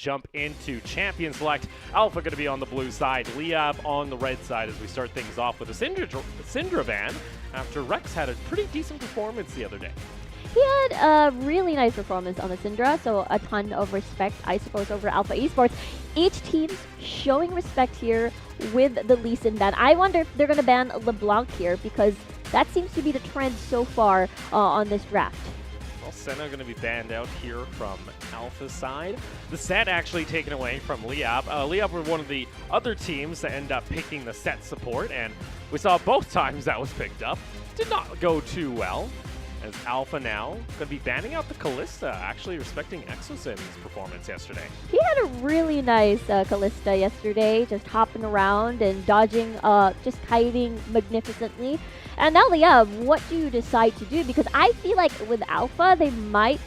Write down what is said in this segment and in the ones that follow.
jump into Champion Select. Alpha going to be on the blue side, Liyab on the red side as we start things off with a Syndra van after Rex had a pretty decent performance the other day. He had a really nice performance on the Syndra, so a ton of respect, I suppose, over Alpha Esports. Each team's showing respect here with the Lee Sin ban. I wonder if they're going to ban LeBlanc here, because that seems to be the trend so far on this draft. Well, Senna going to be banned out here from Alpha's side. The set actually taken away from Liyab. Liyab were one of the other teams that end up picking the set support, and we saw both times that was picked up. Did not go too well. As Alpha now going to be banning out the Kalista, actually respecting Exosin's performance yesterday. He had a really nice Kalista yesterday, just hopping around and dodging, just kiting magnificently. And now, Liyab, what do you decide to do? Because I feel like with Alpha, they might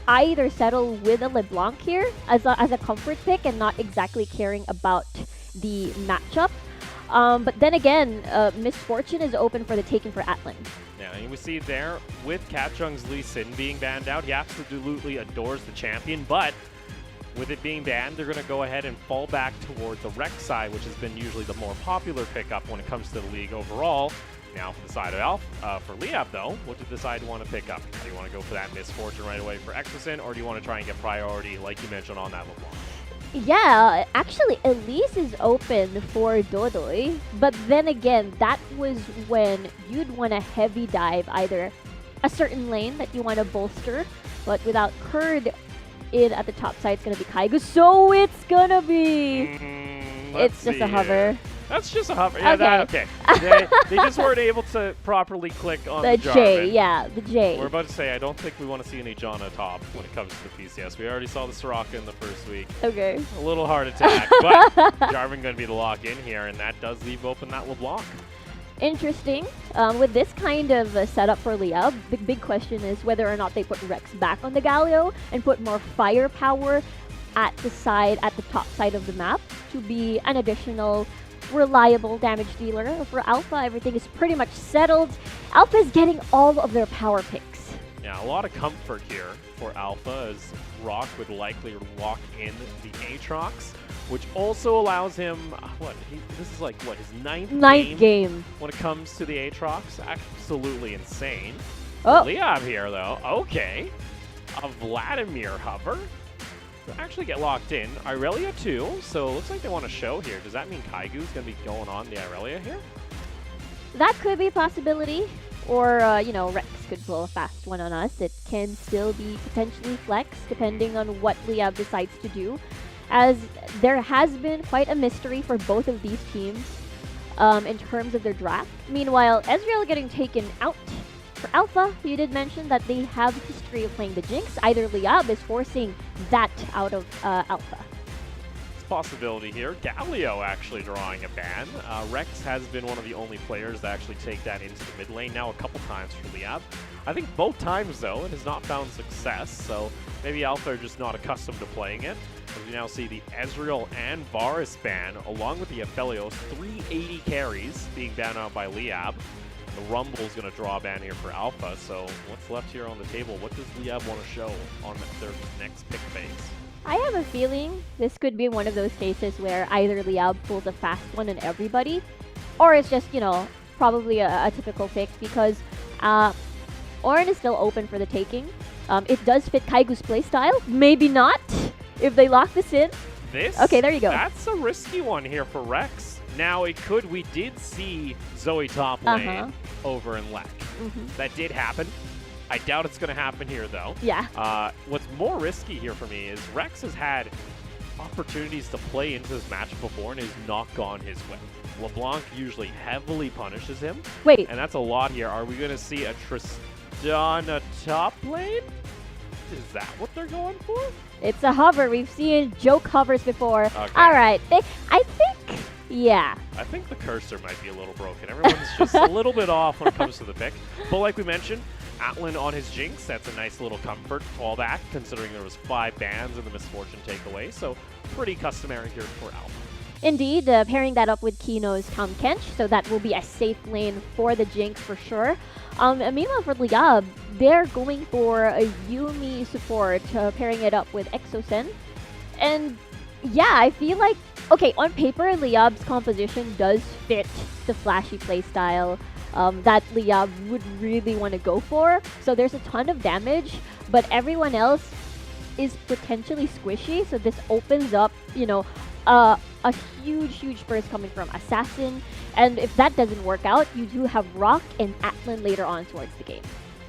either settle with a LeBlanc here as a comfort pick and not exactly caring about the matchup. But then again, Misfortune is open for the taking for Atlan. Yeah, and we see there with Katjung's Lee Sin being banned out, he absolutely adores the champion, but with it being banned, they're going to go ahead and fall back toward the Rex side, which has been usually the more popular pickup when it comes to the league overall. Now for the side of Alpha, for Liyab though, what did the side want to pick up? Do you want to go for that Misfortune right away for Exosin, or do you want to try and get priority, like you mentioned, on that LeBlanc? Yeah, actually, Elise is open for Dodoy, but then again, that was when you'd want to heavy dive either a certain lane that you want to bolster, but without Kurd in at the top side, it's going to be Kaigu, so it's going to be... it's just a hover. That's just a hover. Yeah, okay. They just weren't able to properly click on the J, Jarvan. yeah, the J. We're about to say, I don't think we want to see any Janna top when it comes to the PCS. We already saw the Soraka in the first week. Okay. A little hard attack, but Jarvan going to be the lock in here, and that does leave open that LeBlanc. Interesting. With this kind of setup for Liyab, the big question is whether or not they put Rex back on the Galio and put more firepower at the top side of the map to be an additional reliable damage dealer. For Alpha, everything is pretty much settled. Alpha is getting all of their power picks. Yeah, a lot of comfort here for Alpha as Rock would likely walk in the Aatrox, which also allows him, this is like, what, his ninth game when it comes to the Aatrox? Absolutely insane. Oh. Liyab here, though. Okay. A Vladimir hover. They'll actually get locked in. Irelia too, so it looks like they want to show here. Does that mean Kaigu's going to be going on the Irelia here? That could be a possibility. Or, you know, Rex could pull a fast one on us. It can still be potentially flex, depending on what Liyab decides to do. As there has been quite a mystery for both of these teams in terms of their draft. Meanwhile, Ezreal getting taken out. For Alpha, you did mention that they have a history of playing the Jinx. Either Liyab is forcing that out of Alpha. It's a possibility here. Galio actually drawing a ban. Rex has been one of the only players that actually take that into the mid lane now a couple times for Liyab. I think both times, though, it has not found success, so maybe Alpha are just not accustomed to playing it. As we now see the Ezreal and Varus ban, along with the Aphelios, 380 carries being banned out by Liyab. The Rumble's going to draw a ban here for Alpha, so what's left here on the table? What does Liyab want to show on their next pick phase? I have a feeling this could be one of those cases where either Liyab pulls a fast one on everybody, or it's just, you know, probably a typical pick, because Ornn is still open for the taking. It does fit Kaigu's playstyle. Maybe not, if they lock this in. Okay, there you go. That's a risky one here for Rex. Now, it could, we did see Zoe top lane over in Lek. That did happen. I doubt it's going to happen here, though. Yeah. What's more risky here for me is Rex has had opportunities to play into this match before and has not gone his way. LeBlanc usually heavily punishes him. Wait. And that's a lot here. Are we going to see a Tristana top lane? Is that what they're going for? It's a hover. We've seen joke hovers before. Okay. All right. I think, yeah. I think the cursor might be a little broken. Everyone's just a little bit off when it comes to the pick. But like we mentioned, Atlan on his Jinx, that's a nice little comfort fallback, considering there was 5 bans in the Misfortune takeaway. So pretty customary here for Alpha. Indeed, pairing that up with Kino's Tom Kench, so that will be a safe lane for the Jinx for sure. Meanwhile, for Liyab, they're going for a Yuumi support, pairing it up with Exosen. And yeah, I feel like, okay, on paper, Liyab's composition does fit the flashy playstyle that Liyab would really want to go for. So there's a ton of damage, but everyone else is potentially squishy. So this opens up, you know, a huge burst coming from Assassin. And if that doesn't work out, you do have Rock and Atlan later on towards the game.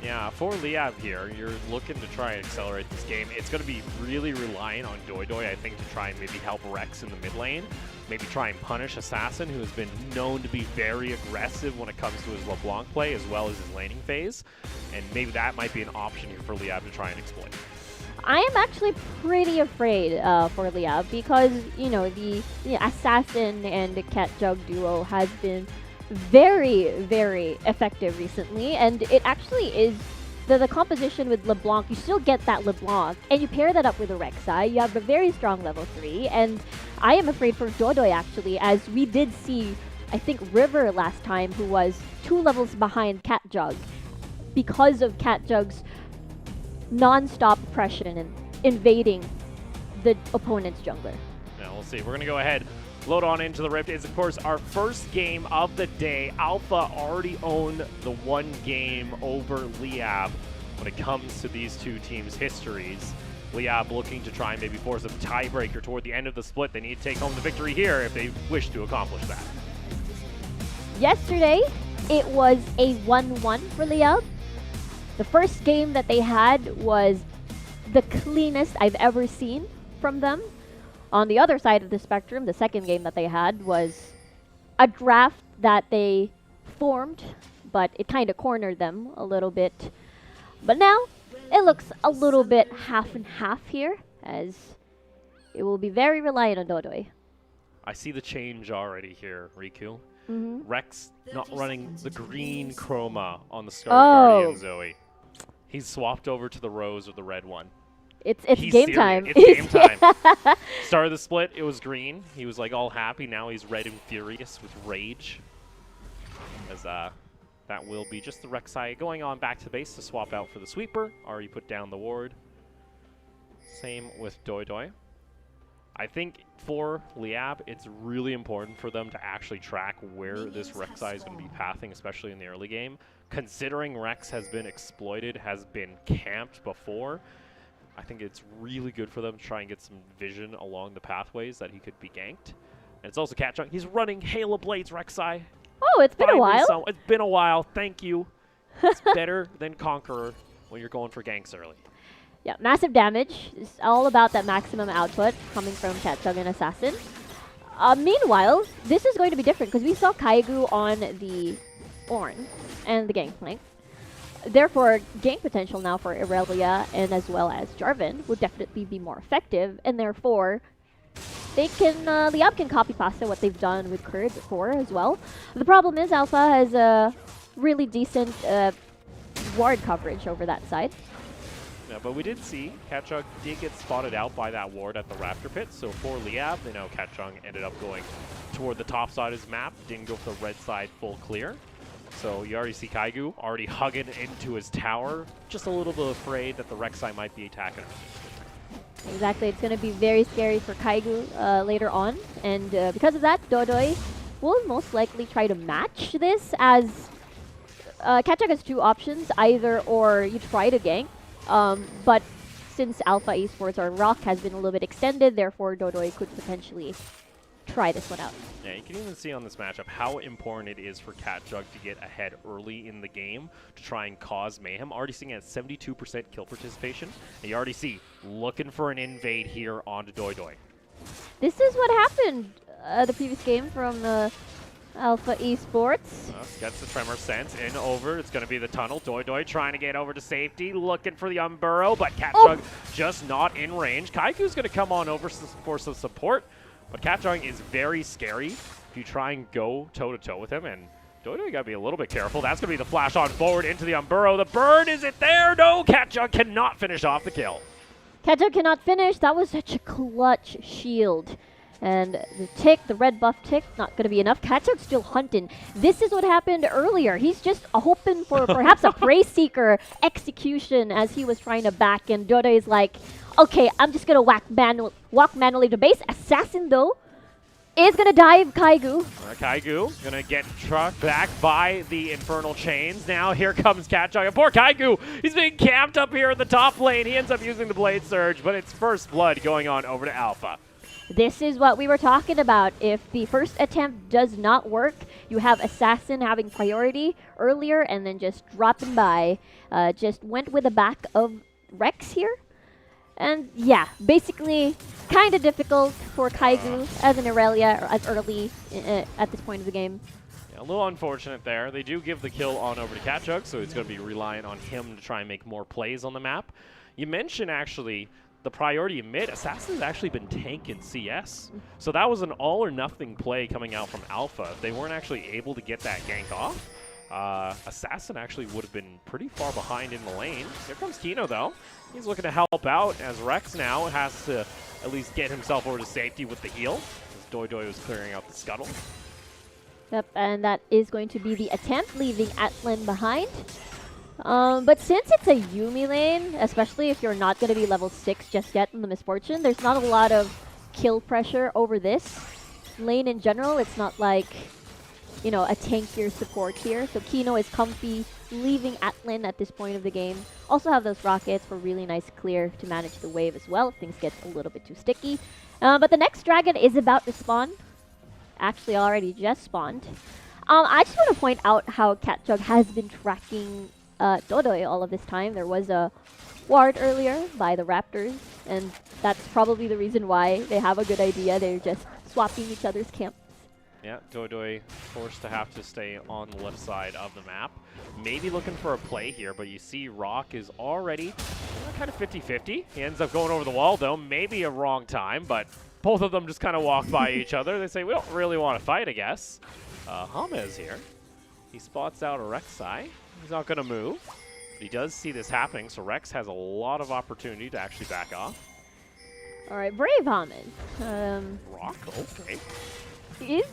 Yeah, for Liyab here, you're looking to try and accelerate this game. It's going to be really reliant on Doidoi, I think, to try and maybe help Rex in the mid lane. Maybe try and punish Assassin, who has been known to be very aggressive when it comes to his LeBlanc play, as well as his laning phase. And maybe that might be an option here for Liyab to try and exploit. I am actually pretty afraid for Liyab because, you know, the Assassin and the Cat Jug duo has been very effective recently, and it actually is the composition with LeBlanc. You still get that LeBlanc, and you pair that up with a Rek'Sai. You have a very strong level 3, and I am afraid for Doidoi actually, as we did see, I think, River last time, who was 2 levels behind Cat Jug because of Cat Jug's non-stop oppression and invading the opponent's jungler. Now we'll see. We're going to go ahead. Load on into the Rift. It's, of course, our first game of the day. Alpha already own the one game over Liyab when it comes to these two teams' histories. Liyab looking to try and maybe force a tiebreaker toward the end of the split. They need to take home the victory here if they wish to accomplish that. Yesterday, it was a 1-1 for Liyab. The first game that they had was the cleanest I've ever seen from them. On the other side of the spectrum, the second game that they had was a draft that they formed, but it kind of cornered them a little bit. But now, it looks a little bit half and half here, as it will be very reliant on Doidoi. I see the change already here, Riku. Rex not running the green chroma on the Star Guardian Zoe. He's swapped over to the rose or the red one. It's He's game serious. time. It's game time. Start of the split, it was green. He was like all happy. Now he's red and furious with rage. As that will be just the Rek'Sai going on back to the base to swap out for the sweeper. Already put down the ward. Same with Doidoi. I think for Liyab, it's really important for them to actually track where this Rek'Sai is going to be pathing, especially in the early game. Considering Rex has been exploited, has been camped before, I think it's really good for them to try and get some vision along the pathways that he could be ganked. And it's also Cat Junk. He's running Halo Blades Rek'Sai. Oh, it's been a while. It's been a while. Thank you. It's better than Conqueror when you're going for ganks early. Yeah, massive damage. It's all about that maximum output coming from Cat Jug and Assassin. Meanwhile, this is going to be different because we saw Kaigu on the Ornn and the Gangplank. Therefore, gank potential now for Irelia and as well as Jarvan would definitely be more effective, and therefore they can Liyab can copy pasta what they've done with Curd before as well. The problem is Alpha has a really decent ward coverage over that side. Yeah, but we did see Catchung did get spotted out by that ward at the Raptor Pit, so for Liyab, they know Catchung ended up going toward the top side of his map, didn't go for the red side full clear. So you already see Kaigu already hugging into his tower, just a little bit afraid that the Rek'Sai might be attacking him. Exactly, it's going to be very scary for Kaigu later on, and because of that, Doidoi will most likely try to match this, as Catchung has 2 options, either or you try to gank, but since Alpha Esports or Rock has been a little bit extended, therefore Doidoi could potentially try this one out. Yeah, you can even see on this matchup how important it is for Cat Jug to get ahead early in the game to try and cause mayhem. Already seeing at 72% kill participation, and you already see looking for an invade here onto Doidoi. This is what happened the previous game from Alpha Esports. Gets the Tremor Sense in over. It's going to be the tunnel. Doidoi trying to get over to safety, looking for the Unburrow, but Cat Jug just not in range. Kaiku's going to come on over for some support. But Catchung is very scary if you try and go toe-to-toe with him, and Doidoi got to be a little bit careful. That's going to be the flash on forward into the Unburrow. The burn, is it there? No, Catchung cannot finish off the kill. Catchung cannot finish. That was such a clutch shield. And the tick, the red buff tick, not going to be enough. Catchung's still hunting. This is what happened earlier. He's just hoping for perhaps a Prey Seeker execution as he was trying to back, and Doidoi's like, Okay, I'm just gonna walk manually to base. Assassin though is gonna dive Kaigu. Kaigu gonna get trucked back by the Infernal Chains. Now here comes Catchung. Poor Kaigu, he's being camped up here in the top lane. He ends up using the Blade Surge, but it's first blood going on over to Alpha. This is what we were talking about. If the first attempt does not work, you have Assassin having priority earlier and then just dropping by. Just went with the back of Rex here. And yeah, basically kind of difficult for Kaigu as an Irelia or as early at this point of the game. Yeah, a little unfortunate there. They do give the kill on over to Catchug, so it's going to be reliant on him to try and make more plays on the map. You mentioned actually the priority in mid. Assassin's actually been tanking CS. So that was an all or nothing play coming out from Alpha. If they weren't actually able to get that gank off, Assassin actually would have been pretty far behind in the lane. Here comes Kino though. He's looking to help out as Rex now has to at least get himself over to safety with the heal, as Doi was clearing out the scuttle. Yep, and that is going to be the attempt, leaving Atlan behind. But since it's a Yuumi lane, especially if you're not going to be level 6 just yet in the Misfortune, there's not a lot of kill pressure over this lane in general. It's not like, you know, a tankier support here. So Kino is comfy, leaving Atlan at this point of the game. Also have those rockets for really nice clear to manage the wave as well if things get a little bit too sticky. But the next dragon is about to spawn. Actually already just spawned. I just want to point out how Catchug has been tracking Dodoi all of this time. There was a ward earlier by the Raptors, and that's probably the reason why they have a good idea. They're just swapping each other's camps. Yeah, Doi forced to have to stay on the left side of the map. Maybe looking for a play here, but you see Rock is already kind of 50-50. He ends up going over the wall, though. Maybe a wrong time, but both of them just kind of walk by each other. They say, we don't really want to fight, I guess. Hama is here. He spots out a Rek'Sai. He's not going to move. But he does see this happening, so Rex has a lot of opportunity to actually back off. All right, Brave Haman. Rock, okay. Is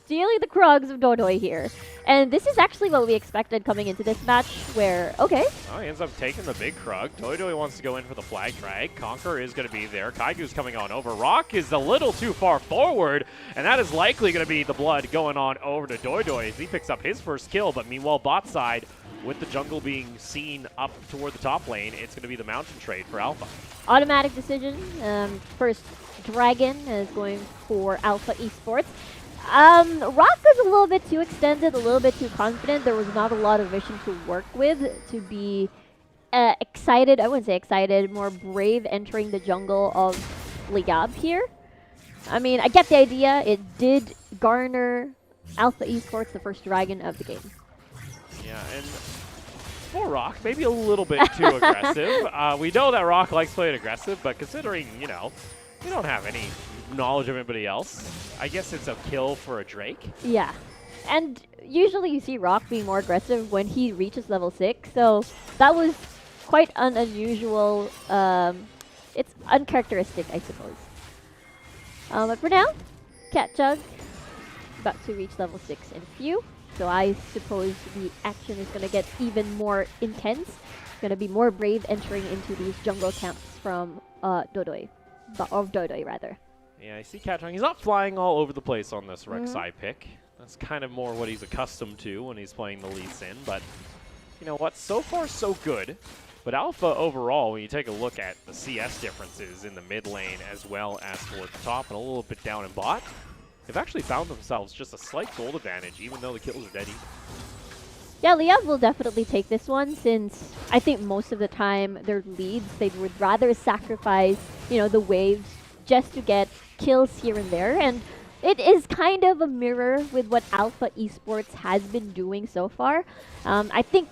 stealing the Krugs of Dodoi here. And this is actually what we expected coming into this match, where, okay. Oh, he ends up taking the big Krug. Doi wants to go in for the flag drag. Conquer is going to be there. Kaigu's coming on over. Rock is a little too far forward, and that is likely going to be the blood going on over to Doi as he picks up his first kill. But meanwhile, bot side, with the jungle being seen up toward the top lane, it's going to be the mountain trade for Alpha. Automatic decision. First Dragon is going for Alpha Esports. Rock was a little bit too extended, a little bit too confident. There was not a lot of vision to work with to be excited. I wouldn't say excited, more brave entering the jungle of Liyab here. I mean, I get the idea. It did garner Alpha Esports the first Dragon of the game. Yeah, and for Rock, maybe a little bit too aggressive. We know that Rock likes playing aggressive, but considering, you know, we don't have any knowledge of anybody else, I guess it's a kill for a Drake. Yeah, and usually you see Rock being more aggressive when he reaches level 6, so that was quite an unusual, it's uncharacteristic, I suppose. But for now, Catchug about to reach level 6 in a few, so I suppose the action is going to get even more intense. Going to be more brave entering into these jungle camps from Dodoi, rather. Yeah, I see Catchung. He's not flying all over the place on this Rek'Sai pick. That's kind of more what he's accustomed to when he's playing the Lee Sin, but you know what? So far, so good. But Alpha overall, when you take a look at the CS differences in the mid lane as well as towards the top and a little bit down in bot, they've actually found themselves just a slight gold advantage, even though the kills are dead even. Yeah, Liyab will definitely take this one, since I think most of the time their leads, they would rather sacrifice, you know, the waves just to get kills here and there. And it is kind of a mirror with what Alpha Esports has been doing so far. I think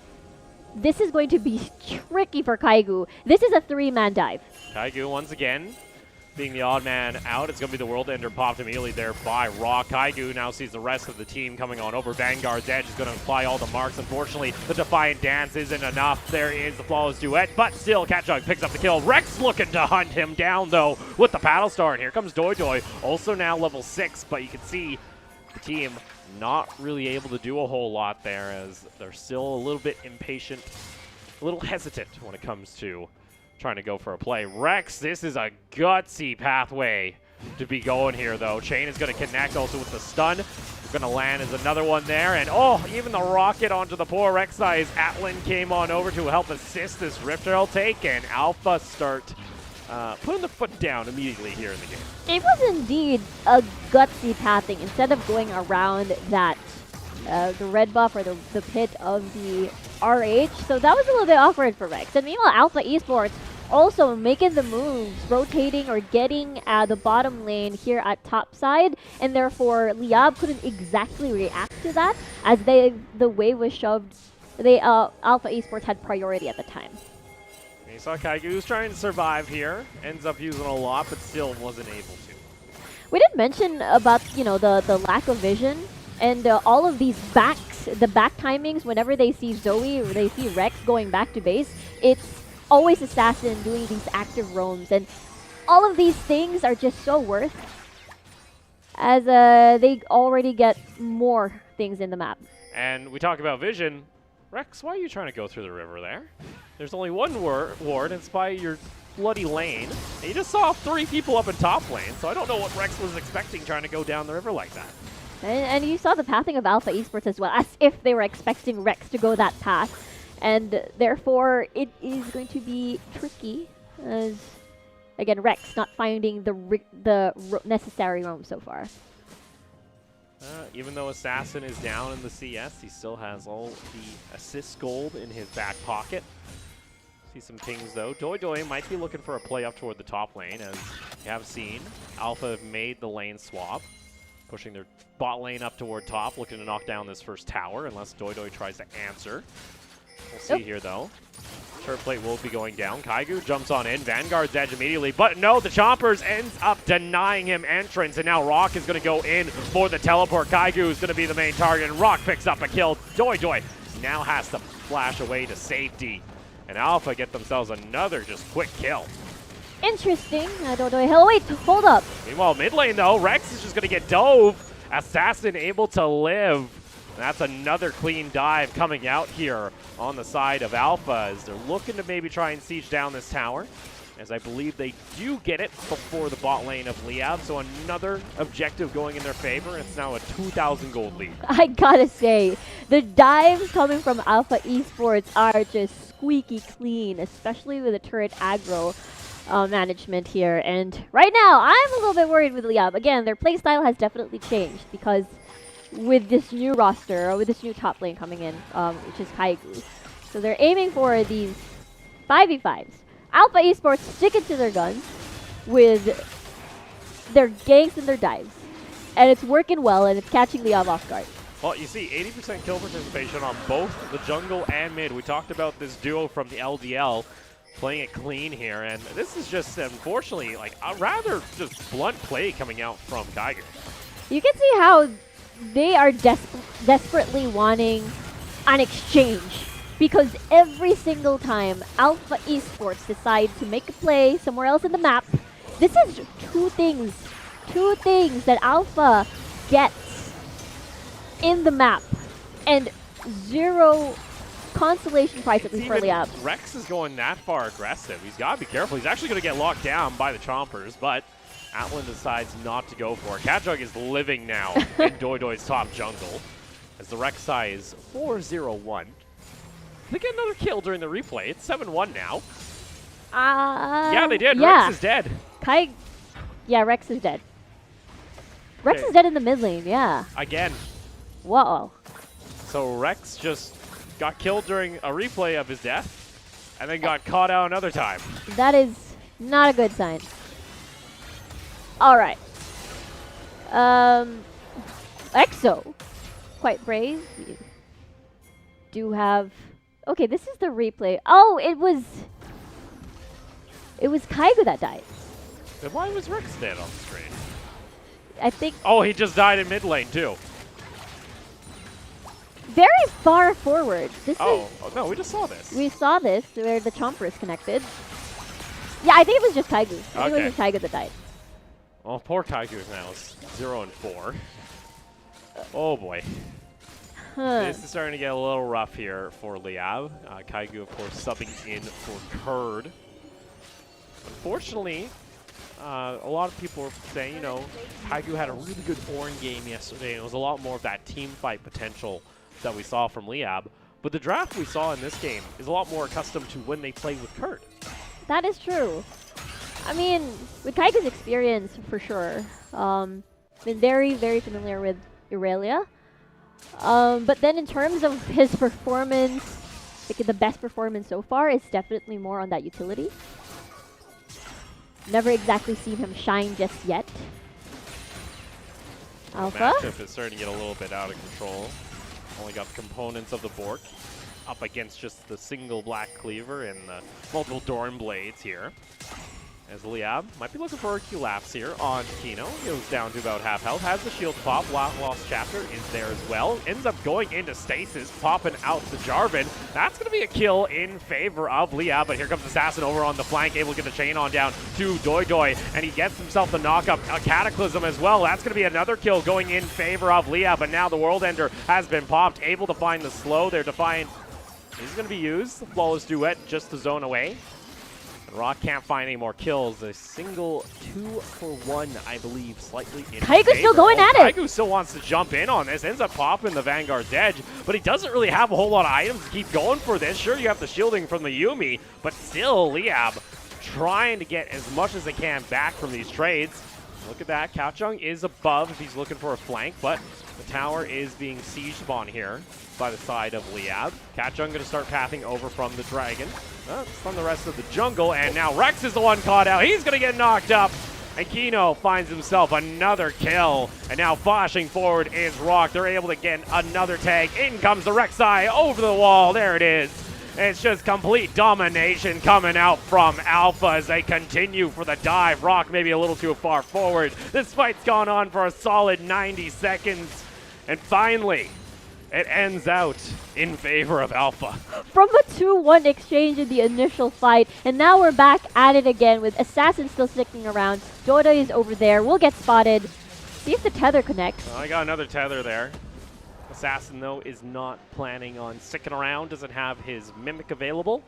this is going to be tricky for Kaigu. This is a 3-man dive. Kaigu once again being the odd man out. It's going to be the World Ender popped immediately there by Rock. Kaigu now sees the rest of the team coming on over. Vanguard's Edge is going to apply all the marks. Unfortunately, the Defiant Dance isn't enough. There is the Flawless Duet, but still Catchug picks up the kill. Rex looking to hunt him down, though, with the Paddle Star. And here comes Doi, also now level 6, but you can see the team not really able to do a whole lot there, as they're still a little bit impatient, a little hesitant when it comes to trying to go for a play. Rex, this is a gutsy pathway to be going here, though. Chain is going to connect also with the stun. Going to land as another one there. And, oh, even the rocket onto the poor Rek'Sai as Atlan came on over to help assist this Rift Herald take. And Alpha start putting the foot down immediately here in the game. It was indeed a gutsy pathing. Instead of going around that, the red buff or the pit of the RH. So that was a little bit awkward for Rex. And meanwhile, Alpha Esports also making the moves, rotating or getting the bottom lane here at top side, and therefore Liyab couldn't exactly react to that as the wave was shoved. Alpha Esports had priority at the time. And you saw Kaigu who's trying to survive here, ends up using a lot, but still wasn't able to. We did mention about the lack of vision and all of these the back timings whenever they see Zoe or they see Rex going back to base. It's always Assassin doing these active roams, and all of these things are just so worth as they already get more things in the map. And we talk about vision. Rex, why are you trying to go through the river there? There's only one ward, and it's by your bloody lane. And you just saw 3 people up in top lane, so I don't know what Rex was expecting trying to go down the river like that. And you saw the pathing of Alpha Esports as well, as if they were expecting Rex to go that path. And therefore, it is going to be tricky, as, again, Rex not finding the necessary roam so far. Even though Assassin is down in the CS, he still has all the assist gold in his back pocket. See some pings, though. Doi might be looking for a play up toward the top lane, as you have seen. Alpha have made the lane swap, pushing their bot lane up toward top, looking to knock down this first tower, unless Doi tries to answer. We'll see here, though. Turret plate will be going down. Kaigu jumps on in. Vanguard's edge immediately. But no, the Chompers ends up denying him entrance. And now Rock is going to go in for the teleport. Kaigu is going to be the main target. And Rock picks up a kill. Doi now has to flash away to safety. And Alpha get themselves another just quick kill. Interesting. Doi. Wait, hold up. Meanwhile, mid lane, though, Rex is just going to get dove. Assassin able to live. That's another clean dive coming out here on the side of Alpha as they're looking to maybe try and siege down this tower, as I believe they do get it before the bot lane of Liyab. So another objective going in their favor. It's now a 2,000 gold lead. I gotta say, the dives coming from Alpha Esports are just squeaky clean, especially with the turret aggro management here. And right now, I'm a little bit worried with Liyab. Again, their playstyle has definitely changed because with this new roster, or with this new top lane coming in, which is Kaigu. So they're aiming for these 5v5s. Alpha Esports sticking to their guns with their ganks and their dives. And it's working well, and it's catching Liyab off guard. Well, you see 80% kill participation on both the jungle and mid. We talked about this duo from the LDL playing it clean here, and this is just, unfortunately, like a rather just blunt play coming out from Kaigu. You can see how they are desperately wanting an exchange, because every single time Alpha Esports decide to make a play somewhere else in the map, this is two things that Alpha gets in the map, and 0 consolation prize at least for Liyab. Rex is going that far aggressive. He's got to be careful. He's actually going to get locked down by the Chompers, but Atlan decides not to go for it. Catjug is living now in Doi's top jungle, as the Rek'Sai is 4-0-1. They get another kill during the replay. It's 7-1 now. Yeah, they did. Yeah. Rex is dead. Yeah, Rex is dead. Rex is dead in the mid lane, yeah. Again. Whoa. So Rex just got killed during a replay of his death, and then got caught out another time. That is not a good sign. All right. EXO, quite brave. You do have. Okay, this is the replay. Oh, it was Kaigu that died. Then why was Rex dead on the screen? I think. Oh, he just died in mid lane too. Very far forward. Oh no, we just saw this. We saw this where the Chomper is connected. Yeah, I think it was just Kaigu. I think it was just Kaigu that died. Well, poor Kaigu now is 0-4. Oh boy. This is starting to get a little rough here for Liyab. Kaigu, of course, subbing in for Kurd. Unfortunately, a lot of people are saying, you know, Kaigu had a really good Ornn game yesterday, and it was a lot more of that team fight potential that we saw from Liyab. But the draft we saw in this game is a lot more accustomed to when they play with Kurt. That is true. I mean, with Kaigu's experience, for sure, been very, very familiar with Irelia. But then in terms of his performance, like the best performance so far is definitely more on that utility. Never exactly seen him shine just yet. Alpha? The matchup is starting to get a little bit out of control. Only got the components of the Bork up against just the single black cleaver and the multiple Dorn blades here. As Liyab might be looking for a Q-lapse here on Kino. Goes down to about half health. Has the shield pop. Lost Chapter is there as well. Ends up going into stasis, popping out the Jarvan. That's going to be a kill in favor of Liyab. But here comes Assassin over on the flank, able to get the chain on down to Doi, and he gets himself the knock-up. A Cataclysm as well. That's going to be another kill going in favor of Liyab. But now the World Ender has been popped. Able to find the slow there. Defiant is going to be used. The Flawless Duet just to zone away. And Rock can't find any more kills. A single 2-for-1, I believe, slightly in Kaigu's still going at it. Kaigu still wants to jump in on this. Ends up popping the Vanguard's edge, but he doesn't really have a whole lot of items to keep going for this. Sure, you have the shielding from the Yuumi, but still Liyab trying to get as much as they can back from these trades. Look at that. Kaohsiung is above if he's looking for a flank, but the tower is being siege spawned here by the side of Liyab. Kaohsiung going to start pathing over from the Dragon. From the rest of the jungle, and now Rex is the one caught out. He's going to get knocked up, and Kino finds himself another kill. And now flashing forward is Rock. They're able to get another tag. In comes the Rek'Sai over the wall. There it is. It's just complete domination coming out from Alpha as they continue for the dive. Rock maybe a little too far forward. This fight's gone on for a solid 90 seconds, and finally, it ends out in favor of Alpha. From a 2-1 exchange in the initial fight, and now we're back at it again with Assassin still sticking around. Dodo is over there. We'll get spotted. See if the tether connects. I got another tether there. Assassin, though, is not planning on sticking around. Doesn't have his Mimic available.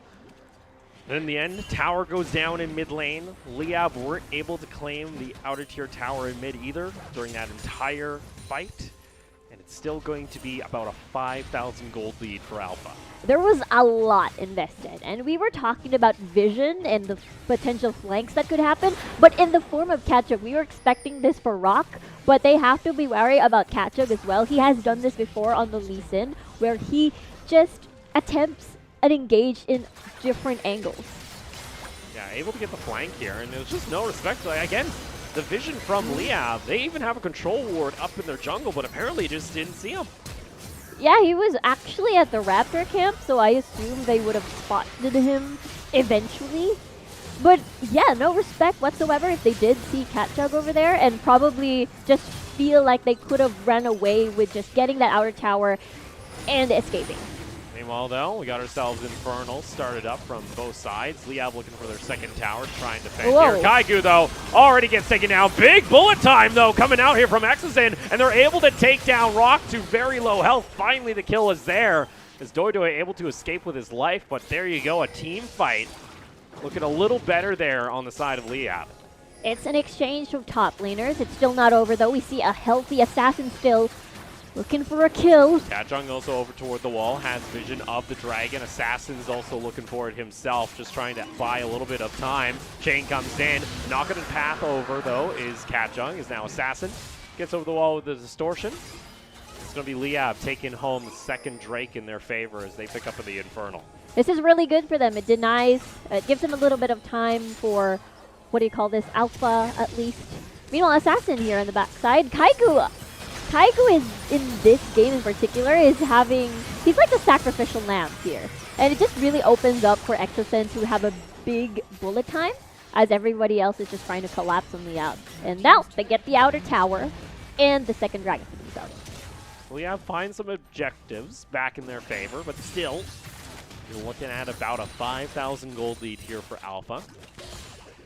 And in the end, tower goes down in mid lane. Liyab weren't able to claim the outer tier tower in mid either during that entire fight. And it's still going to be about a 5,000 gold lead for Alpha. There was a lot invested, and we were talking about vision and the potential flanks that could happen, but in the form of Catch-Up. We were expecting this for Rock, but they have to be wary about Catch-Up as well. He has done this before on the Lee Sin, where he just attempts and engage in different angles. Yeah, able to get the flank here, and there's just no respect. Like, again, the vision from Liyab, they even have a control ward up in their jungle, but apparently just didn't see him. Yeah, he was actually at the Raptor camp, so I assume they would have spotted him eventually. But yeah, no respect whatsoever if they did see Catchug over there, and probably just feel like they could have run away with just getting that outer tower and escaping. Meanwhile, though, we got ourselves Infernal started up from both sides. Liyab looking for their second tower, trying to defend here. Kaigu, though, already gets taken down. Big bullet time, though, coming out here from Exosin, and they're able to take down Rock to very low health. Finally, the kill is there, as Doi able to escape with his life, but there you go, a team fight. Looking a little better there on the side of Liyab. It's an exchange from top laners. It's still not over, though. We see a healthy Assassin still looking for a kill. Kaohsiung also over toward the wall, has vision of the Dragon. Assassin's also looking for it himself, just trying to buy a little bit of time. Chain comes in, not going to path over though is Kaohsiung, is now Assassin. Gets over the wall with the distortion. It's going to be Liyab taking home the second Drake in their favor as they pick up the Infernal. This is really good for them. It denies, it gives them a little bit of time for, what do you call this, Alpha at least. Meanwhile, Assassin here on the backside. Kaigu is, in this game in particular, is having, he's like the sacrificial lamb here. And it just really opens up for Exosen to have a big bullet time, as everybody else is just trying to collapse on Liyab. And now they get the outer tower and the second dragon for themselves. Liyab finds some objectives back in their favor, but still, you're looking at about a 5,000 gold lead here for Alpha.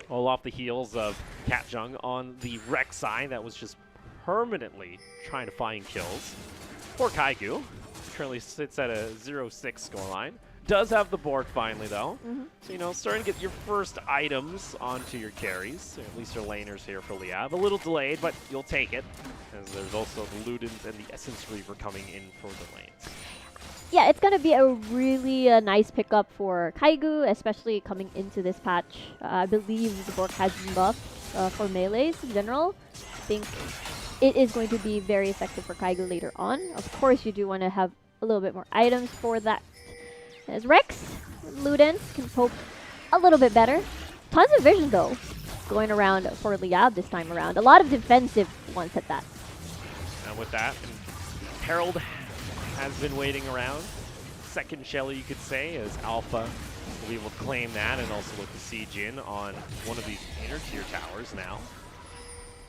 All off the heels of Kaohsiung on the Rek'Sai that was just permanently trying to find kills. Poor Kaigu currently sits at a 0-6 scoreline. does have the board finally, though. Mm-hmm. So, you know, starting to get your first items onto your carries. At least your laners here for Liyab. A little delayed, but you'll take it. As there's also the Ludens and the Essence Reaver coming in for the lanes. Yeah, it's going to be a really nice pickup for Kaigu, especially coming into this patch. I believe the board has been buffed for melees in general. I think it is going to be very effective for Kaigu later on. Of course, you do want to have a little bit more items for that. As Rex, Ludens can poke a little bit better. Tons of vision, though, going around for Liyab this time around. A lot of defensive ones at that. And with that, Herald has been waiting around. Second Shelly, you could say, as Alpha will be able to claim that and also look to siege in on one of these inner tier towers now.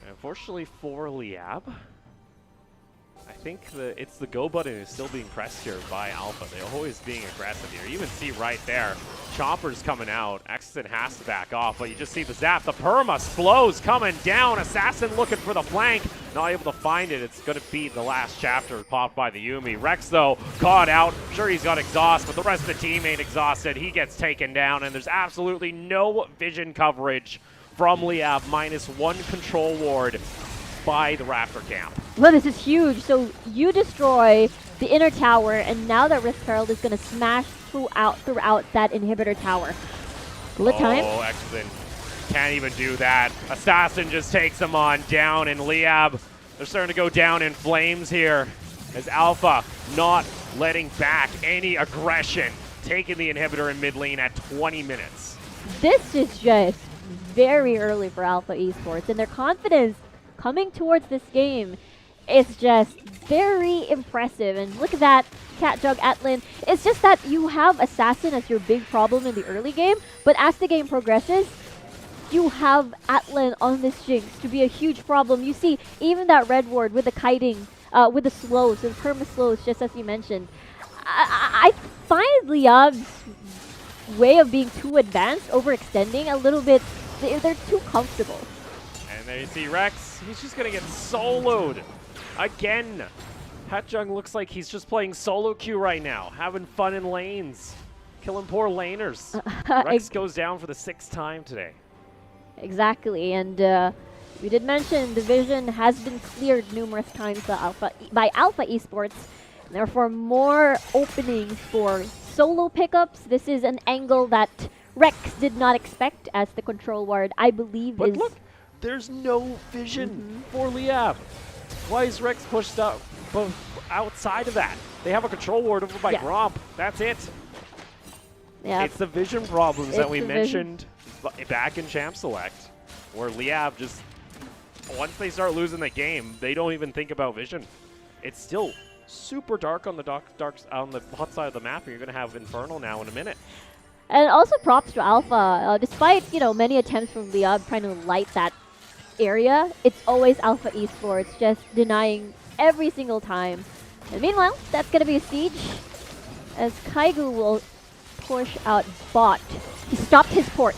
And unfortunately for Liyab, I think it's the go button is still being pressed here by Alpha. They're always being aggressive here. You even see right there, Chopper's coming out. Exton has to back off, but you just see the zap. The perma slows coming down. Assassin looking for the flank. Not able to find it. It's going to be the last chapter popped by the Yuumi. Rex, though, caught out. Sure, he's got exhaust, but the rest of the team ain't exhausted. He gets taken down, and there's absolutely no vision coverage from Liyab. -1 control ward by the Raptor camp. Well, this is huge. So you destroy the inner tower, and now that Rift Herald is going to smash throughout that inhibitor tower. Bullet time. Oh, Exton can't even do that. Assassin just takes him on down, and Liyab, they're starting to go down in flames here as Alpha not letting back any aggression, taking the inhibitor in mid lane at 20 minutes. This is just very early for Alpha Esports, and their confidence coming towards this game is just very impressive. And look at that, Cat Jug Atlan. It's just that you have Assassin as your big problem in the early game, but as the game progresses, you have Atlan on this Jinx to be a huge problem. You see, even that red ward with the kiting, with the slows, and perma slows, just as you mentioned. I find Liyab's way of being too advanced, overextending a little bit. They're too comfortable. And there you see Rex. He's just going to get soloed again. Hatjung looks like he's just playing solo queue right now, having fun in lanes, killing poor laners. Rex goes down for the 6th time today. Exactly, and we did mention the vision has been cleared numerous times by Alpha Esports. Therefore, more openings for solo pickups. This is an angle that Rex did not expect, as the control ward, I believe, but is... look, there's no vision for Liyab. Why is Rex pushed up outside of that? They have a control ward over by Gromp. That's it. Yeah. It's the vision problems that we mentioned back in Champ Select, where Liyab just, once they start losing the game, they don't even think about vision. It's still super dark on the on the hot side of the map, and you're going to have Infernal now in a minute. And also props to Alpha. Despite, many attempts from Liyab trying to light that area, it's always Alpha Esports just denying every single time. And meanwhile, that's going to be a siege, as Kaigu will push out bot. He stopped his port.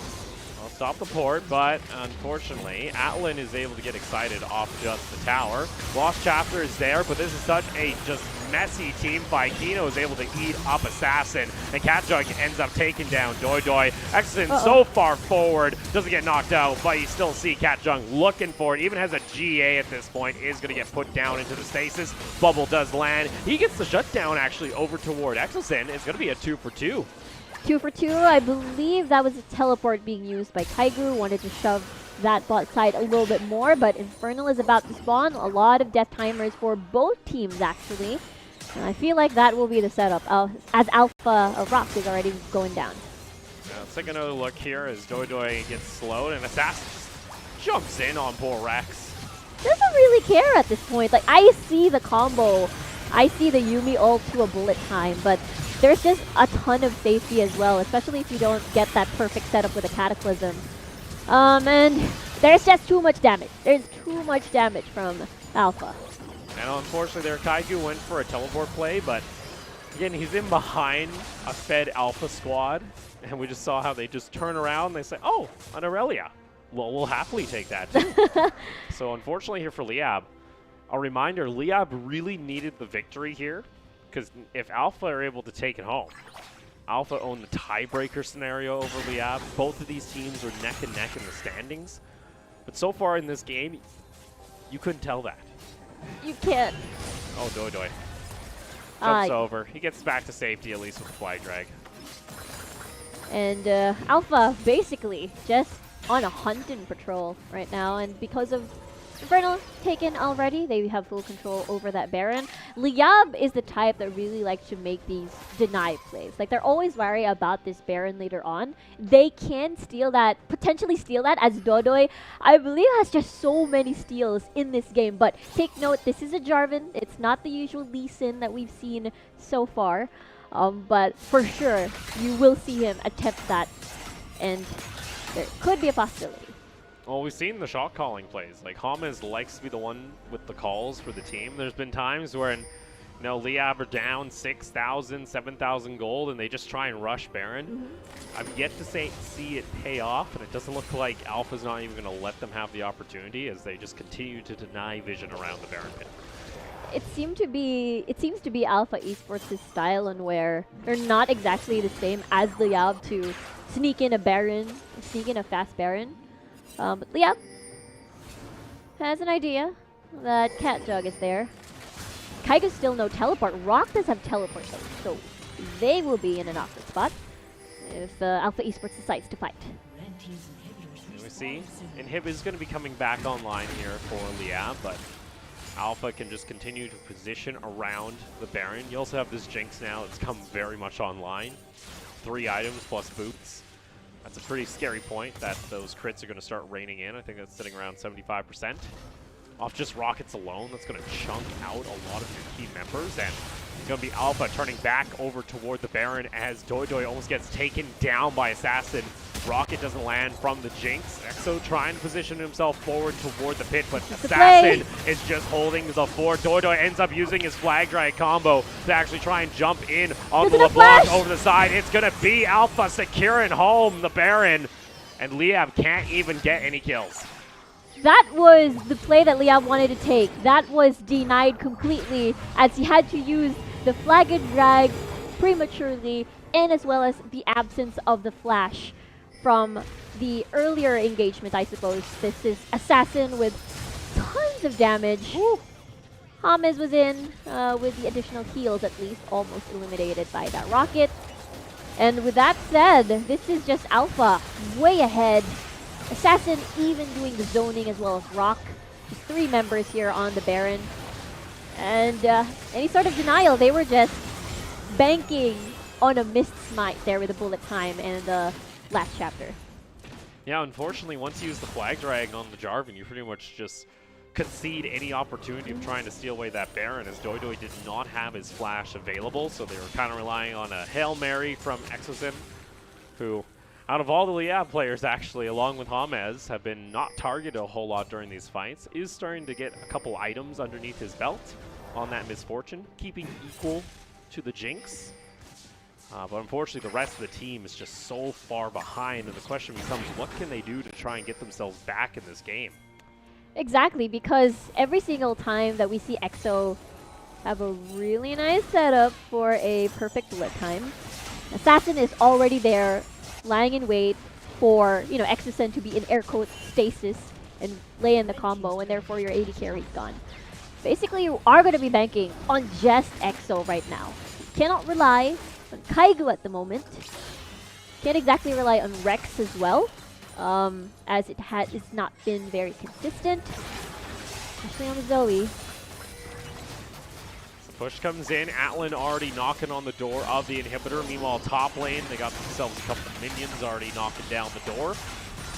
Well, stop the port, but unfortunately, Atlan is able to get excited off just the tower. Lost Chapter is there, but this is such a just messy team fight. Kino is able to eat up Assassin, and Catjug ends up taking down Doi. Exton so far forward, doesn't get knocked out, but you still see Catjug looking for it. Even has a GA at this point, is going to get put down into the stasis. Bubble does land. He gets the shutdown actually over toward Exelson. It's going to be a 2 for 2. 2 for 2. I believe that was a teleport being used by Kaigu. Wanted to shove that bot side a little bit more, but Infernal is about to spawn. A lot of death timers for both teams, actually. And I feel like that will be the setup, as Alpha Rock is already going down. Now, let's take another look here as Doi gets slowed, and Assassin just jumps in on poor Rex. Doesn't really care at this point. Like, I see the combo. I see the Yuumi ult to a bullet time, but there's just a ton of safety as well, especially if you don't get that perfect setup with a Cataclysm. And there's just too much damage. There's too much damage from Alpha. And unfortunately there, Kaigu went for a teleport play, but again, he's in behind a fed Alpha squad, and we just saw how they just turn around and they say, oh, an Aurelia. Well, we'll happily take that too. So unfortunately here for Liyab, a reminder, Liyab really needed the victory here, because if Alpha are able to take it home, Alpha own the tiebreaker scenario over Liyab. Both of these teams are neck and neck in the standings. But so far in this game, you couldn't tell that. You can't. Oh, Doi. Jumps over. He gets back to safety at least with the flag drag. And Alpha basically just on a hunt and patrol right now, and because of Infernal taken already, they have full control over that Baron. Liyab is the type that really likes to make these deny plays. Like, they're always wary about this Baron later on. They can steal that, potentially steal that, as Dodoi, I believe, has just so many steals in this game. But take note, this is a Jarvan. It's not the usual Lee Sin that we've seen so far. But for sure, you will see him attempt that, and there could be a possibility. Well, we've seen the shot calling plays. Like, Hamas likes to be the one with the calls for the team. There's been times where, Liyab are down 6,000, 7,000 gold, and they just try and rush Baron. I've yet to see it pay off, and it doesn't look like Alpha's not even going to let them have the opportunity as they just continue to deny vision around the Baron pit. It seems to be Alpha Esports' style, and where they're not exactly the same as Liyab to sneak in a Baron, sneak in a fast Baron. But Liyab has an idea that Cat Jug is there. Kaiga's still no teleport. Rock does have teleport though, so they will be in an awkward spot if Alpha Esports decides to fight. And we see Inhib is going to be coming back online here for Liyab, but Alpha can just continue to position around the Baron. You also have this Jinx now that's come very much online. 3 items plus boots. That's a pretty scary point that those crits are going to start raining in. I think that's sitting around 75%. Off just rockets alone, that's going to chunk out a lot of your key members. And it's going to be Alpha turning back over toward the Baron as Doi almost gets taken down by Assassin. Rocket doesn't land from the Jinx. Exo trying to position himself forward toward the pit, but Assassin is just holding the fort. Doi ends up using his flag drag combo to actually try and jump in on the LeBlanc over the side. It's going to be Alpha securing home the Baron, and Liyab can't even get any kills. That was the play that Liyab wanted to take. That was denied completely as he had to use the flag drag prematurely, and as well as the absence of the flash from the earlier engagement, I suppose. This is Assassin with tons of damage. Hamas was in with the additional heals, at least, almost eliminated by that rocket. And with that said, this is just Alpha way ahead. Assassin even doing the zoning as well as Rock. Just 3 members here on the Baron. And any sort of denial, they were just banking on a missed smite there with a bullet time and the last chapter. Yeah, unfortunately, once you use the flag drag on the Jarvan, you pretty much just concede any opportunity of trying to steal away that Baron, as Doi did not have his flash available, so they were kind of relying on a Hail Mary from Exosin, who, out of all the Liyab players, actually, along with Hamas, have been not targeted a whole lot during these fights, is starting to get a couple items underneath his belt on that Misfortune, keeping equal to the Jinx. But unfortunately, the rest of the team is just so far behind, and the question becomes, what can they do to try and get themselves back in this game? Exactly, because every single time that we see EXO have a really nice setup for a perfect bullet time, Assassin is already there, lying in wait for, Exosen to be in air quotes stasis and lay in the combo, and therefore your AD carry's gone. Basically, you are going to be banking on just EXO right now. You cannot rely on Kaigu at the moment. Can't exactly rely on Rex as well, as it's not been very consistent, especially on the Zoe. So push comes in, Atlan already knocking on the door of the inhibitor. Meanwhile, top lane, they got themselves a couple of minions already knocking down the door.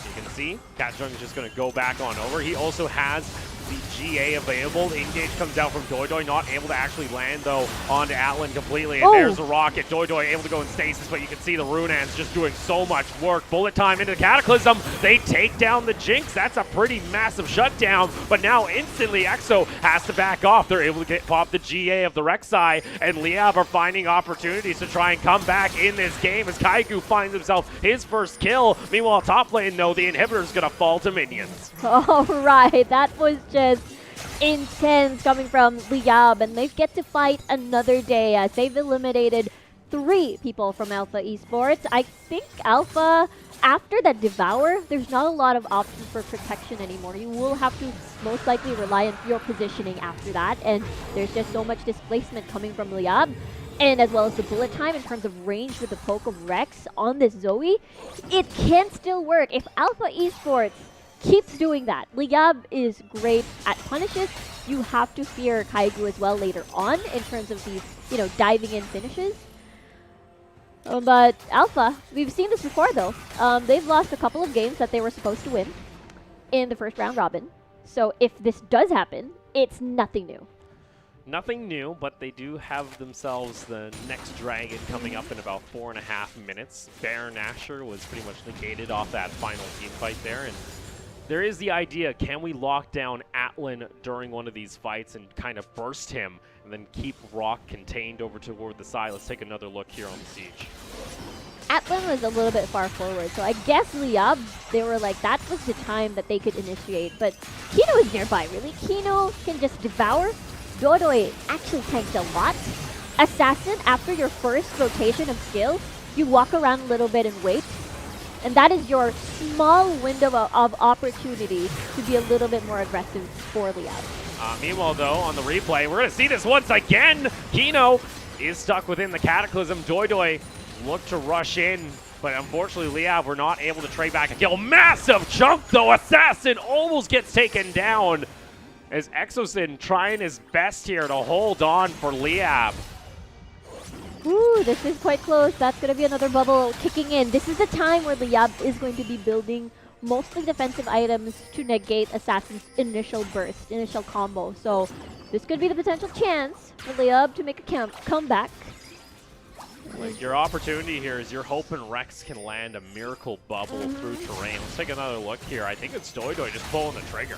You can see, Catjung is just going to go back on over. He also has the GA available. The engage comes out from Doi, not able to actually land, though, onto Atlan completely. And there's a rocket. Doi able to go in stasis, but you can see the Runans just doing so much work. Bullet time into the Cataclysm. They take down the Jinx. That's a pretty massive shutdown, but now instantly Exo has to back off. They're able to pop the GA of the Rek'Sai, and Liyab are finding opportunities to try and come back in this game as Kaigu finds himself his first kill. Meanwhile, top lane, though, the inhibitor's going to fall to minions. All right, that was just intense coming from Liyab, and they get to fight another day as they've eliminated 3 people from Alpha Esports. I think Alpha, after that Devour, there's not a lot of options for protection anymore. You will have to most likely rely on your positioning after that, and there's just so much displacement coming from Liyab, and as well as the bullet time in terms of range with the poke of Rex on this Zoe. It can still work if Alpha Esports keeps doing that. Liyab is great at punishes. You have to fear Kaigu as well later on in terms of these, diving in finishes. But Alpha, we've seen this before though. They've lost a couple of games that they were supposed to win in the first round robin. So if this does happen, it's nothing new. Nothing new, but they do have themselves the next dragon coming up in about 4.5 minutes. Baron Nashor was pretty much negated off that final team fight there, and there is the idea, can we lock down Atlan during one of these fights and kind of burst him and then keep Rock contained over toward the side? Let's take another look here on the Siege. Atlan was a little bit far forward, so I guess Liyab, they were like, that was the time that they could initiate, but Kino is nearby, really. Kino can just devour. Dodoi actually tanks a lot. Assassin, after your first rotation of skill, you walk around a little bit and wait. And that is your small window of opportunity to be a little bit more aggressive for Liyab. Meanwhile, though, on the replay, we're going to see this once again. Kino is stuck within the Cataclysm. Dodoi looked to rush in, but unfortunately, Liyab were not able to trade back a kill. Massive chunk, though. Assassin almost gets taken down as Exosin trying his best here to hold on for Liyab. Ooh, this is quite close. That's going to be another bubble kicking in. This is the time where Liyab is going to be building mostly defensive items to negate Assassin's initial burst, initial combo. So this could be the potential chance for Liyab to make a comeback. Your opportunity here is you're hoping Rex can land a miracle bubble through terrain. Let's take another look here. I think it's Dodoi just pulling the trigger.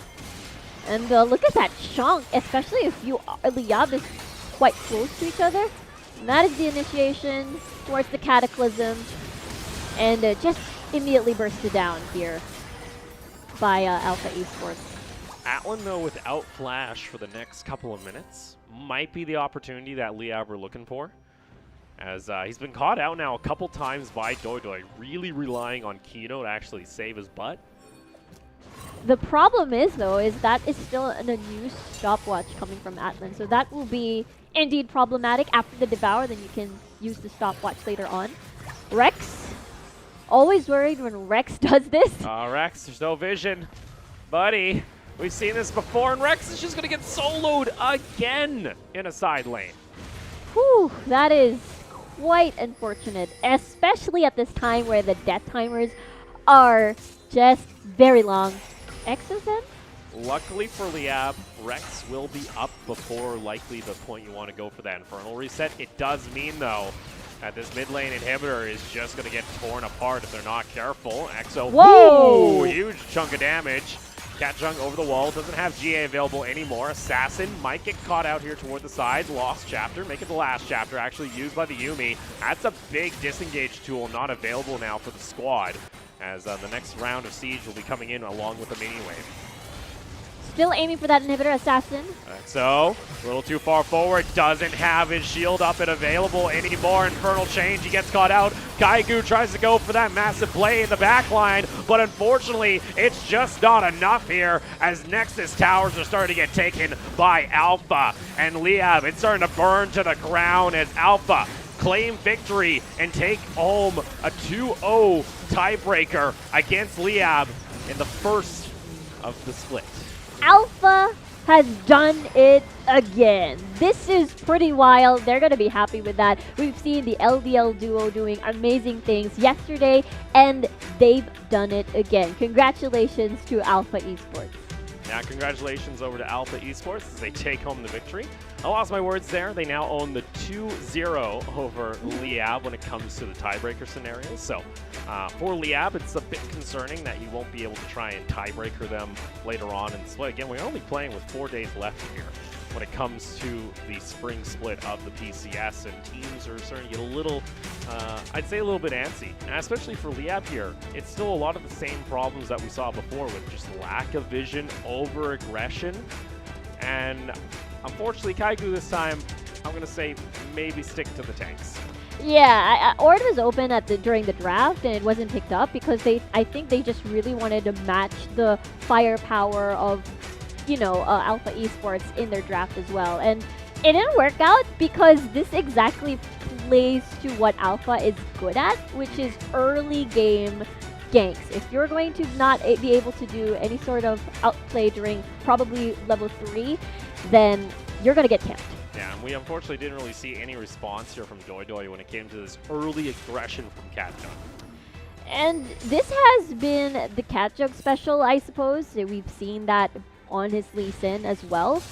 And look at that chunk, especially if Liyab is quite close to each other. And that is the initiation towards the Cataclysm. And just immediately bursted down here by Alpha Esports. Atlan, though, without Flash for the next couple of minutes, might be the opportunity that Liyab were looking for. As he's been caught out now a couple times by Dodoi, really relying on Kino to actually save his butt. The problem is, though, is that is still an unused stopwatch coming from Atlan. So that will be indeed problematic. After the Devour, then you can use the stopwatch later on. Rex, always worried when Rex does this. Rex, there's no vision. Buddy, we've seen this before, and Rex is just going to get soloed again in a side lane. Whew, that is quite unfortunate, especially at this time where the death timers are just very long. Exosen? Luckily for Liyab, Rex will be up before likely the point you want to go for that Infernal Reset. It does mean, though, that this mid lane inhibitor is just going to get torn apart if they're not careful. Exo, whoa! Huge chunk of damage. Cat Junk over the wall, doesn't have GA available anymore. Assassin might get caught out here toward the side. Lost chapter, make it the last chapter, actually used by the Yuumi. That's a big disengage tool, not available now for the squad, as the next round of Siege will be coming in along with the mini wave. Still aiming for that inhibitor, Assassin. So, a little too far forward, doesn't have his shield up and available anymore. Infernal Change, he gets caught out. Kaigu tries to go for that massive play in the backline, but unfortunately, it's just not enough here as Nexus towers are starting to get taken by Alpha. And Liyab, it's starting to burn to the ground as Alpha claim victory and take home a 2-0 tiebreaker against Liyab in the first of the split. Alpha has done it again. This is pretty wild. They're going to be happy with that. We've seen the LDL duo doing amazing things yesterday, and they've done it again. Congratulations to Alpha Esports. Yeah, congratulations over to Alpha Esports as they take home the victory. I lost my words there. They now own the 2-0 over Liyab when it comes to the tiebreaker scenarios. So for Liyab, it's a bit concerning that you won't be able to try and tiebreaker them later on in the split. Again, we're only playing with 4 days left here when it comes to the spring split of the PCS, and teams are starting to get a little, I'd say a little bit antsy. And especially for Liyab here, it's still a lot of the same problems that we saw before with just lack of vision, over-aggression, and unfortunately, Kaigu this time, I'm going to say maybe stick to the tanks. Yeah, Ord was open during the draft, and it wasn't picked up because I think they just really wanted to match the firepower of, Alpha Esports in their draft as well. And it didn't work out because this exactly plays to what Alpha is good at, which is early game ganks. If you're going to not be able to do any sort of outplay during probably level 3, then you're going to get camped. Yeah, and we unfortunately didn't really see any response here from Doidoi when it came to this early aggression from Catjug. And this has been the Catjug special, I suppose. We've seen that on his Lee Sin as well.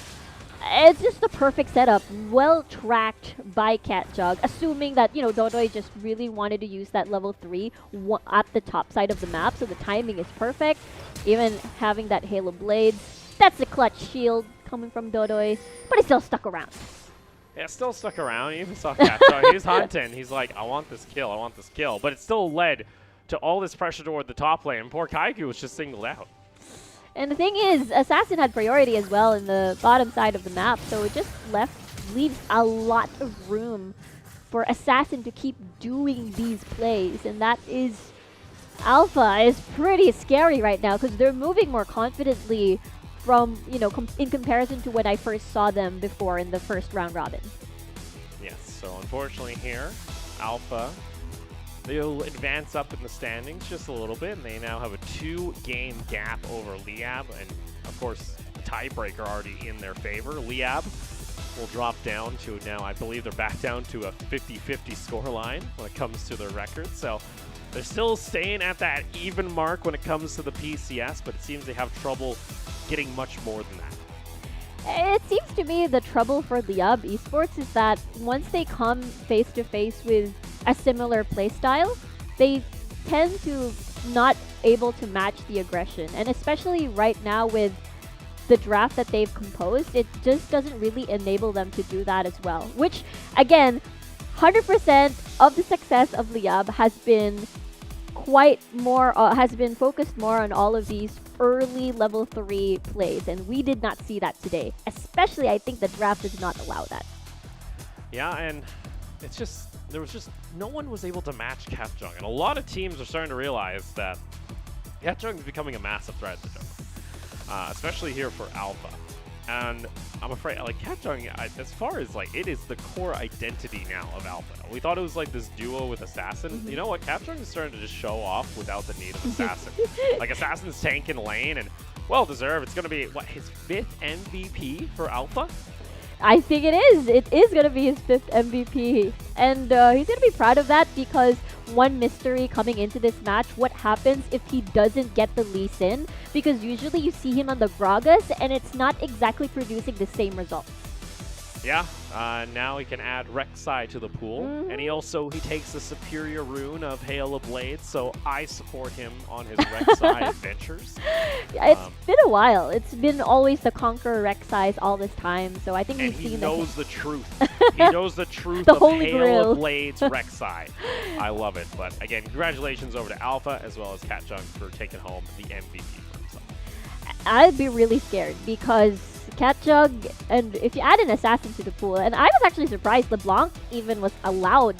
It's just the perfect setup, well tracked by Catjug, assuming that, Doidoi just really wanted to use that level 3 at the top side of the map, so the timing is perfect. Even having that Halo Blades, that's a clutch shield coming from Doidoi, but he still stuck around. Yeah, still stuck around. He even saw Catjug. He's hunting. He's like, I want this kill, I want this kill. But it still led to all this pressure toward the top lane, and poor Kaiku was just singled out. And the thing is, Assassin had priority as well in the bottom side of the map, so it just leaves a lot of room for Assassin to keep doing these plays, and that is... Alpha is pretty scary right now because they're moving more confidently from, in comparison to when I first saw them before in the first round robin. Yes, so unfortunately here, Alpha, they'll advance up in the standings just a little bit, and they now have a 2-game gap over Liyab, and of course, the tiebreaker already in their favor. Liyab will drop down to now, I believe they're back down to a 50-50 scoreline when it comes to their record, so they're still staying at that even mark when it comes to the PCS, but it seems they have trouble getting much more than that. It seems to me the trouble for Liyab Esports is that once they come face to face with a similar playstyle, they tend to not able to match the aggression. And especially right now with the draft that they've composed, it just doesn't really enable them to do that as well. Which, again, 100% of the success of Liyab has been focused more on all of these early level 3 plays, and we did not see that today. Especially, I think the draft did not allow that. Yeah, and it's just, no one was able to match Catjug, and a lot of teams are starting to realize that Catjug is becoming a massive threat to jungle, especially here for Alpha. And I'm afraid, Catjug, as far as, it is the core identity now of Alpha. We thought it was, this duo with Assassin. Mm-hmm. You know what? Catjug is starting to just show off without the need of Assassin. Assassin's tanking lane, and well-deserved. It's going to be, his 5th MVP for Alpha? I think it is. It is going to be his 5th MVP. And he's going to be proud of that because one mystery coming into this match, what happens if he doesn't get the Lee Sin? Because usually you see him on the Gragas and it's not exactly producing the same results. Yeah, now he can add Rek'Sai to the pool, and he takes the superior rune of Hail of Blades, so I support him on his Rek'Sai adventures. Yeah, it's been a while. It's been always the Conqueror Rek'Sai all this time, so I think we've seen that. And he knows the truth. He knows the truth the of Holy Hail Grail. of Blades Rek'Sai. I love it, but again, congratulations over to Alpha as well as Catjug for taking home the MVP for himself. I'd be really scared because Catjug, and if you add an Assassin to the pool, and I was actually surprised LeBlanc even was allowed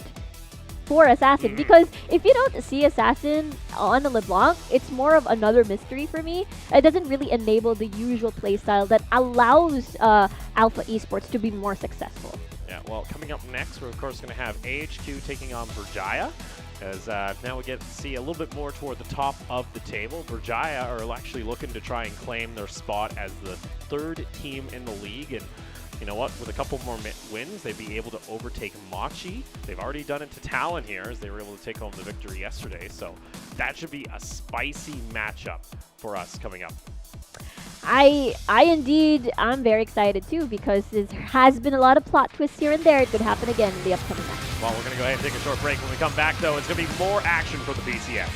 for Assassin, because if you don't see Assassin on a LeBlanc, it's more of another mystery for me. It doesn't really enable the usual playstyle that allows Alpha Esports to be more successful. Yeah, well, coming up next, we're of course going to have AHQ taking on Berjaya, as now we get to see a little bit more toward the top of the table. Berjaya are actually looking to try and claim their spot as the 3rd team in the league, and you know what, with a couple more wins, they'd be able to overtake Machi. They've already done it to Talon here, as they were able to take home the victory yesterday, so that should be a spicy matchup for us coming up. I'm very excited too, because there has been a lot of plot twists here and there. It could happen again in the upcoming match. Well, we're going to go ahead and take a short break. When we come back, though, it's going to be more action for the PCS.